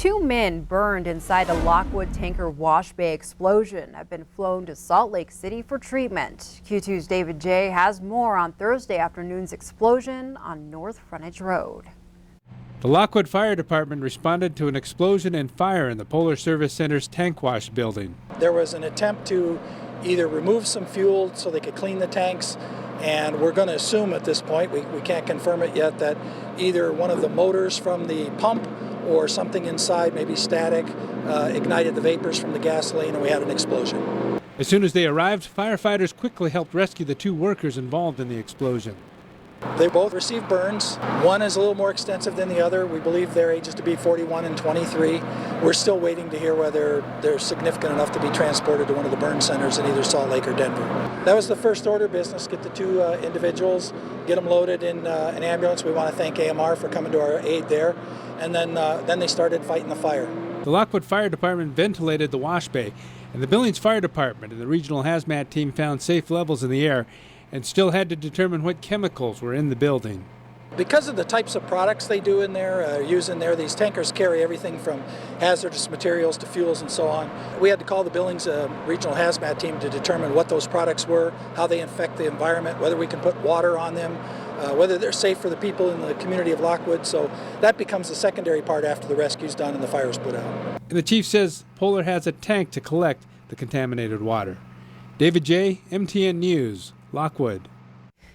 Two men burned inside a Lockwood tanker wash bay explosion have been flown to Salt Lake City for treatment. Q2's David J. has more on Thursday afternoon's explosion on North Frontage Road. The Lockwood Fire Department responded to an explosion and fire in the Polar Service Center's tank wash building. There was an attempt to either remove some fuel so they could clean the tanks, and we're going to assume at this point, we can't confirm it yet, that either one of the motors from the pump or something inside, maybe static, ignited the vapors from the gasoline and we had an explosion. As soon as they arrived, firefighters quickly helped rescue the two workers involved in the explosion. They both received burns. One is a little more extensive than the other. We believe their ages to be 41 and 23. We're still waiting to hear whether they're significant enough to be transported to one of the burn centers in either Salt Lake or Denver. That was the first order of business, get the two individuals, get them loaded in an ambulance. We want to thank AMR for coming to our aid there. And then they started fighting the fire. The Lockwood Fire Department ventilated the wash bay, and the Billings Fire Department and the regional hazmat team found safe levels in the air and still had to determine what chemicals were in the building. Because of the types of products they do in there, use in there, these tankers carry everything from hazardous materials to fuels and so on. We had to call the Billings regional hazmat team to determine what those products were, how they infect the environment, whether we can put water on them, whether they're safe for the people in the community of Lockwood. So that becomes the secondary part after the rescue's done and the fire's put out. And the chief says Polar has a tank to collect the contaminated water. David J., MTN News, Lockwood.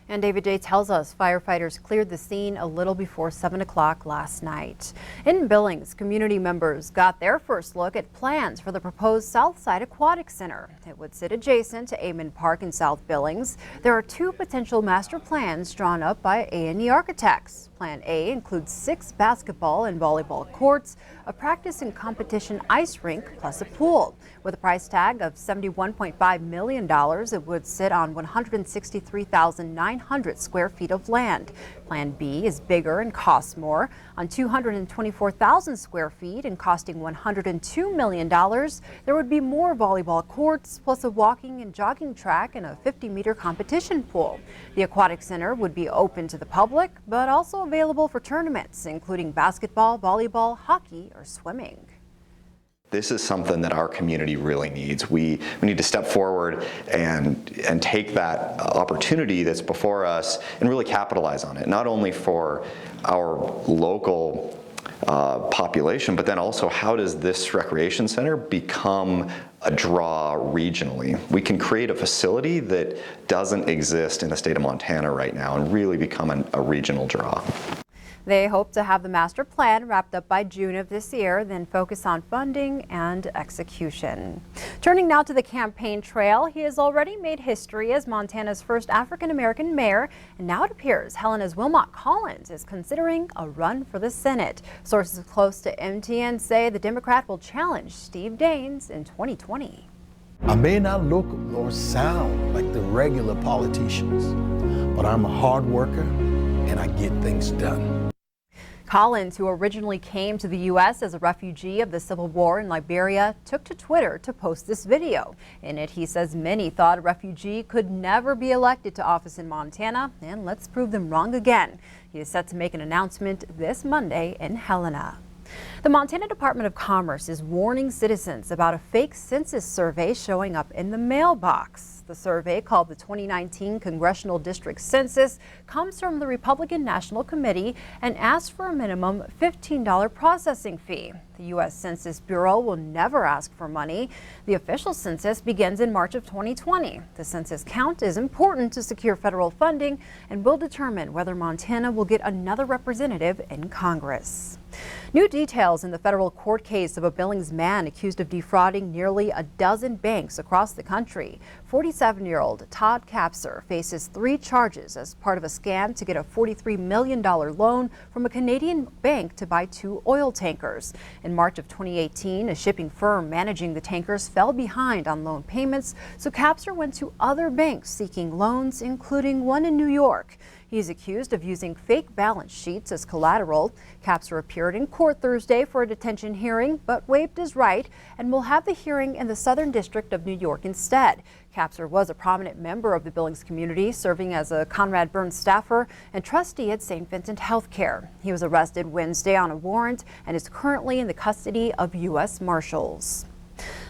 And David J. tells us firefighters cleared the scene a little before 7 o'clock last night. In Billings, community members got their first look at plans for the proposed Southside Aquatic Center. It would sit adjacent to Amon Park in South Billings. There are two potential master plans drawn up by A&E architects. Plan A includes 6 basketball and volleyball courts, a practice and competition ice rink, plus a pool. With a price tag of $71.5 million, it would sit on 163,900 square feet of land. Plan B is bigger and costs more. On 224,000 square feet and costing $102 million, there would be more volleyball courts, plus a walking and jogging track and a 50-meter competition pool. The aquatic center would be open to the public, but also available for tournaments, including basketball, volleyball, hockey, or swimming. This is something that our community really needs. We need to step forward and take that opportunity that's before us and really capitalize on it, not only for our local population, but then also how does this recreation center become a draw regionally? We can create a facility that doesn't exist in the state of Montana right now and really become a regional draw. They hope to have the master plan wrapped up by June of this year, then focus on funding and execution. Turning now to the campaign trail, he has already made history as Montana's first African-American mayor, and now it appears Helena's Wilmot Collins is considering a run for the Senate. Sources close to MTN say the Democrat will challenge Steve Daines in 2020. I may not look or sound like the regular politicians, but I'm a hard worker and I get things done. Collins, who originally came to the U.S. as a refugee of the Civil War in Liberia, took to Twitter to post this video. In it, he says many thought a refugee could never be elected to office in Montana, and let's prove them wrong again. He is set to make an announcement this Monday in Helena. The Montana Department of Commerce is warning citizens about a fake census survey showing up in the mailbox. The survey, called the 2019 Congressional District Census, comes from the Republican National Committee and asks for a minimum $15 processing fee. The U.S. Census Bureau will never ask for money. The official census begins in March of 2020. The census count is important to secure federal funding and will determine whether Montana will get another representative in Congress. New details in the federal court case of a Billings man accused of defrauding nearly a dozen banks across the country. 47-year-old Todd Kapser faces 3 charges as part of a scam to get a $43 million loan from a Canadian bank to buy 2 oil tankers. In March of 2018, a shipping firm managing the tankers fell behind on loan payments, so Kapser went to other banks seeking loans, including one in New York. He is accused of using fake balance sheets as collateral. Kapser appeared in court court Thursday for a detention hearing, but waived his right and will have the hearing in the Southern District of New York instead. Capser was a prominent member of the Billings community, serving as a Conrad Burns staffer and trustee at St. Vincent Healthcare. He was arrested Wednesday on a warrant and is currently in the custody of U.S. Marshals.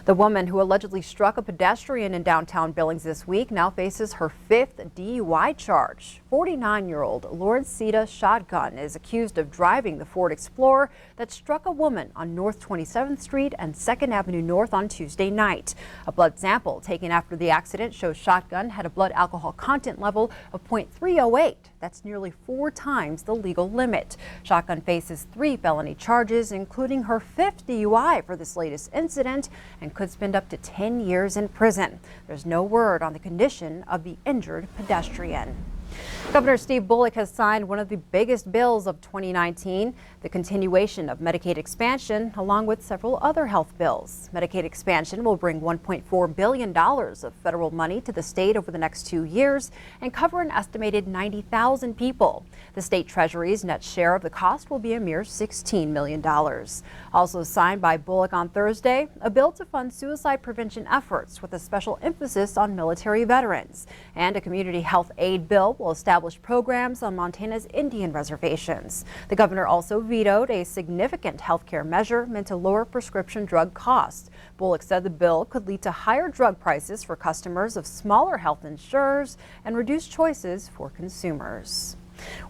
The woman who allegedly struck a pedestrian in downtown Billings this week now faces her 5th DUI charge. 49-year-old Lauren Sita Shotgun is accused of driving the Ford Explorer that struck a woman on North 27th Street and 2nd Avenue North on Tuesday night. A blood sample taken after the accident shows Shotgun had a blood alcohol content level of .308. That's nearly 4 times the legal limit. Shotgun faces 3 felony charges, including her 5th DUI for this latest incident, and could spend up to 10 years in prison. There's no word on the condition of the injured pedestrian. Governor Steve Bullock has signed one of the biggest bills of 2019, the continuation of Medicaid expansion, along with several other health bills. Medicaid expansion will bring $1.4 billion of federal money to the state over the next 2 years and cover an estimated 90,000 people. The state treasury's net share of the cost will be a mere $16 million. Also signed by Bullock on Thursday, a bill to fund suicide prevention efforts with a special emphasis on military veterans, and a community health aid bill will establish programs on Montana's Indian reservations. The governor also vetoed a significant health care measure meant to lower prescription drug costs. Bullock said the bill could lead to higher drug prices for customers of smaller health insurers and reduce choices for consumers.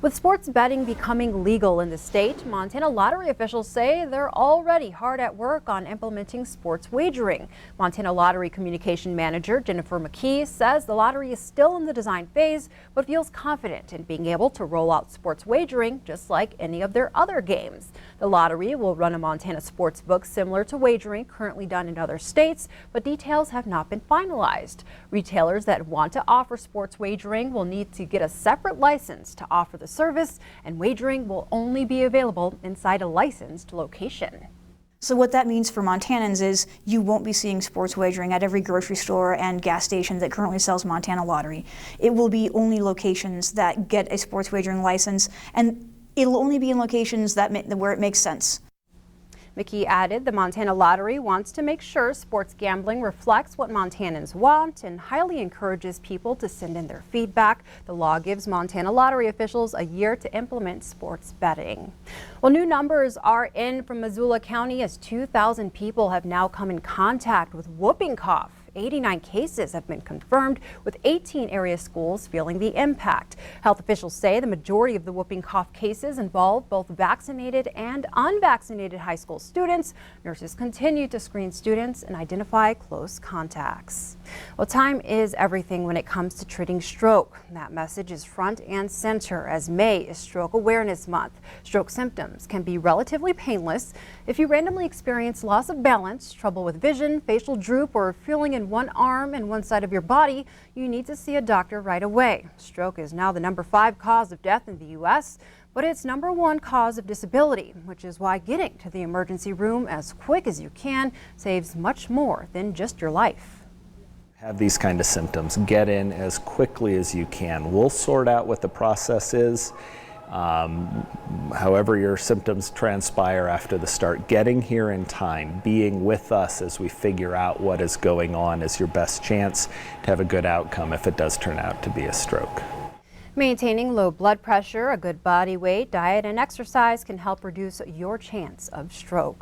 With sports betting becoming legal in the state, Montana lottery officials say they're already hard at work on implementing sports wagering. Montana Lottery Communication Manager Jennifer McKee says the lottery is still in the design phase, but feels confident in being able to roll out sports wagering just like any of their other games. The lottery will run a Montana sports book similar to wagering currently done in other states, but details have not been finalized. Retailers that want to offer sports wagering will need to get a separate license to offer the service, and wagering will only be available inside a licensed location. So what that means for Montanans is you won't be seeing sports wagering at every grocery store and gas station that currently sells Montana Lottery. It will be only locations that get a sports wagering license, and it'll only be in locations where it makes sense. McKee added the Montana Lottery wants to make sure sports gambling reflects what Montanans want and highly encourages people to send in their feedback. The law gives Montana Lottery officials a year to implement sports betting. Well, new numbers are in from Missoula County as 2,000 people have now come in contact with whooping cough. 89 cases have been confirmed, with 18 area schools feeling the impact. Health officials say the majority of the whooping cough cases involve both vaccinated and unvaccinated high school students. Nurses continue to screen students and identify close contacts. Well, time is everything when it comes to treating stroke. That message is front and center as May is Stroke Awareness Month. Stroke symptoms can be relatively painless. If you randomly experience loss of balance, trouble with vision, facial droop, or feeling in one arm and one side of your body, you need to see a doctor right away. Stroke is now the #5 cause of death in the U.S., but it's #1 cause of disability, which is why getting to the emergency room as quick as you can saves much more than just your life. Have these kind of symptoms, get in as quickly as you can. We'll sort out what the process is. However your symptoms transpire after the start, getting here in time, being with us as we figure out what is going on is your best chance to have a good outcome if it does turn out to be a stroke. Maintaining low blood pressure, a good body weight, diet, and exercise can help reduce your chance of stroke.